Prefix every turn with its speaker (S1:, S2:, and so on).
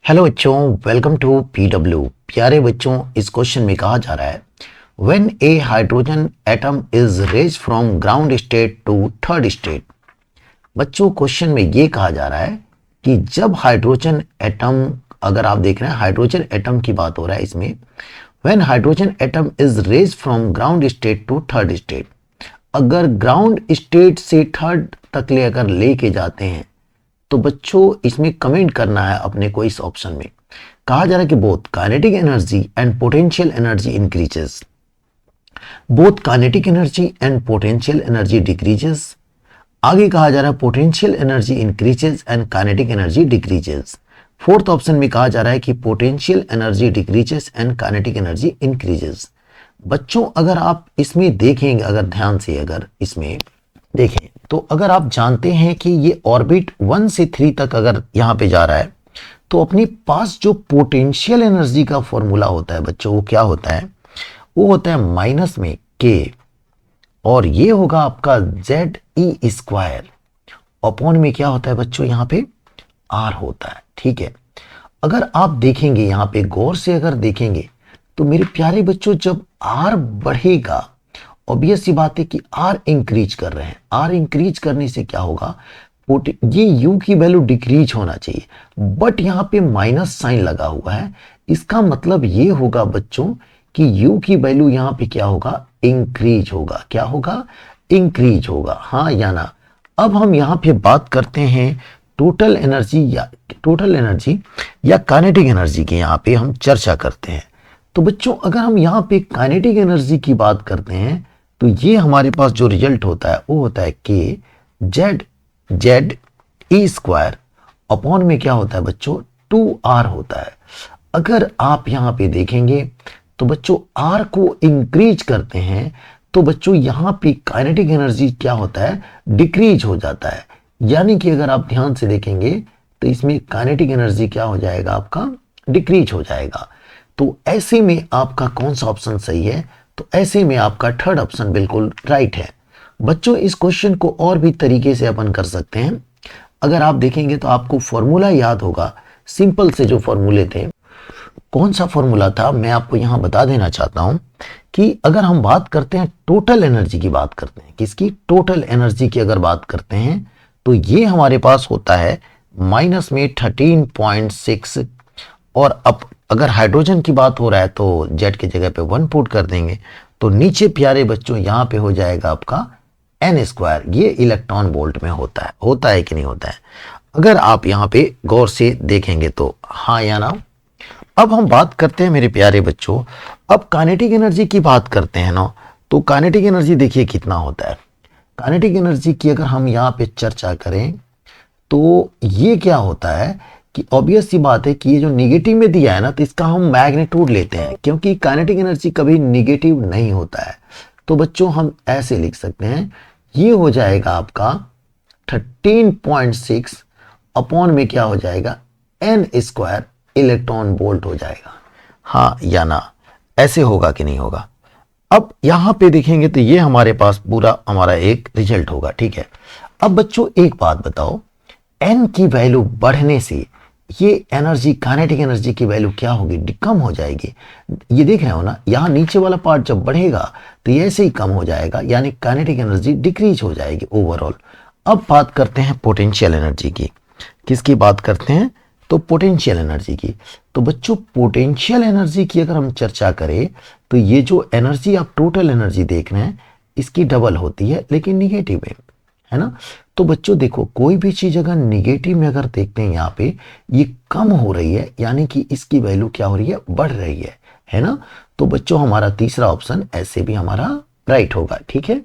S1: Hello बच्चों, welcome to PW. प्यारे बच्चों, इस क्वेश्चन में कहा जा रहा है when a hydrogen atom is raise from ground state to third state. बच्चों, क्वेश्चन में ये कहा जा रहा है कि जब हाइड्रोजन एटम, अगर आप देख रहे हैं हाइड्रोजन एटम की बात हो रहा है इसमें, when hydrogen atom is raise from ground state to third state, अगर ग्राउंड स्टेट से थर्ड तक ले अगर लेके जाते हैं तो बच्चों इसमें कमेंट करना है अपने को। इस ऑप्शन में कहा जा रहा है कि both kinetic energy and potential energy increases, both kinetic energy and potential energy decreases. आगे कहा जा रहा है potential energy increases and kinetic energy decreases. Fourth option में कहा जा रहा है कि potential energy decreases and kinetic energy increases. बच्चों, अगर आप इसमें देखेंगे, अगर ध्यान से अगर इसमें देखें तो अगर आप जानते हैं कि ये ऑर्बिट 1 से 3 तक अगर यहां पे जा रहा है तो अपने पास जो पोटेंशियल एनर्जी का फॉर्मूला होता है बच्चों, वो क्या होता है? वो होता है माइनस में के, और ये होगा आपका जेड ई स्क्वायर अपॉन में क्या होता है बच्चों, यहां पे आर होता है। ठीक है, अगर आप देखेंगे यहां पे गौर से अगर देखेंगे तो मेरे प्यारे बच्चों, जब आर बढ़ेगा, ऑब्वियस सी बात है कि आर इंक्रीज कर रहे हैं, आर इंक्रीज करने से क्या होगा, ये यू की वैल्यू डिक्रीज होना चाहिए, बट यहां पे माइनस साइन लगा हुआ है। इसका मतलब ये होगा बच्चों कि यू की वैल्यू यहां पे क्या होगा, इंक्रीज होगा। क्या होगा? इंक्रीज होगा, हाँ या ना। अब हम यहां पे बात करते हैं टोटल एनर्जी या काइनेटिक एनर्जी की, यहां पे हम चर्चा करते हैं। तो बच्चों, अगर हम यहां पे काइनेटिक एनर्जी की बात करते हैं तो ये हमारे पास जो रिजल्ट होता है वो होता है कि जेड ई स्क्वायर अपॉन में क्या होता है बच्चों, 2r होता है। अगर आप यहां पे देखेंगे तो बच्चों r को इंक्रीज करते हैं तो बच्चों यहां पे काइनेटिक एनर्जी क्या होता है, डिक्रीज हो जाता है। यानी कि अगर आप ध्यान से देखेंगे तो इसमें काइनेटिक एनर्जी क्या हो जाएगा, आपका डिक्रीज हो जाएगा। तो ऐसे में आपका कौन सा ऑप्शन सही है? तो ऐसे में आपका थर्ड ऑप्शन बिल्कुल राइट है। बच्चों, इस क्वेश्चन को और भी तरीके से अपन कर सकते हैं। अगर आप देखेंगे तो आपको फॉर्मूला याद होगा, सिंपल से जो फॉर्मूले थे, कौन सा फॉर्मूला था मैं आपको यहां बता देना चाहता हूं कि अगर हम बात करते हैं टोटल एनर्जी की, बात करते हैं किसकी, टोटल एनर्जी की अगर बात करते हैं तो ये हमारे पास होता है माइनस में 13.6, और अब अगर हाइड्रोजन की बात हो रहा है तो जेड की जगह पे 1 पुट कर देंगे तो नीचे प्यारे बच्चों यहां पे हो जाएगा आपका एन स्क्वायर। ये इलेक्ट्रॉन वोल्ट में होता है कि नहीं होता है? अगर आप यहां पे गौर से देखेंगे तो हाँ या ना। अब हम बात करते हैं मेरे प्यारे बच्चों, अब काइनेटिक एनर्जी की बात करते हैं ना, तो काइनेटिक एनर्जी देखिए कितना होता है। काइनेटिक एनर्जी की अगर हम यहाँ पे चर्चा करें तो ये क्या होता है कि ऑब्वियस सी बात है कि ये जो निगेटिव में दिया है ना, तो इसका हम मैग्नीट्यूड लेते हैं, क्योंकि काइनेटिक एनर्जी कभी निगेटिव नहीं होता है। तो बच्चों हम ऐसे लिख सकते हैं, ये हो जाएगा आपका 13.6 अपॉन में क्या हो जाएगा, एन स्क्वायर इलेक्ट्रॉन वोल्ट हो जाएगा। हाँ या ना? ऐसे होगा कि नहीं होगा? अब यहां पे देखेंगे तो ये हमारे पास पूरा हमारा एक रिजल्ट होगा। ठीक है, अब बच्चों एक बात बताओ, एन की वैल्यू बढ़ने से ये एनर्जी, काइनेटिक एनर्जी की वैल्यू क्या होगी, कम हो जाएगी। ये देख रहे हो ना, यहाँ नीचे वाला पार्ट जब बढ़ेगा तो ये ऐसे ही कम हो जाएगा, यानी काइनेटिक एनर्जी डिक्रीज हो जाएगी ओवरऑल। अब बात करते हैं पोटेंशियल एनर्जी की। किसकी बात करते हैं? तो पोटेंशियल एनर्जी की। तो बच्चों, पोटेंशियल एनर्जी की अगर हम चर्चा करें तो ये जो एनर्जी आप टोटल एनर्जी देख रहे हैं इसकी डबल होती है, लेकिन निगेटिव में, है ना। तो बच्चों देखो, कोई भी चीज अगर निगेटिव में अगर देखते हैं यहाँ पे ये कम हो रही है, यानी कि इसकी वैल्यू क्या हो रही है, बढ़ रही है ना। तो बच्चों हमारा तीसरा ऑप्शन ऐसे भी हमारा राइट होगा। ठीक है।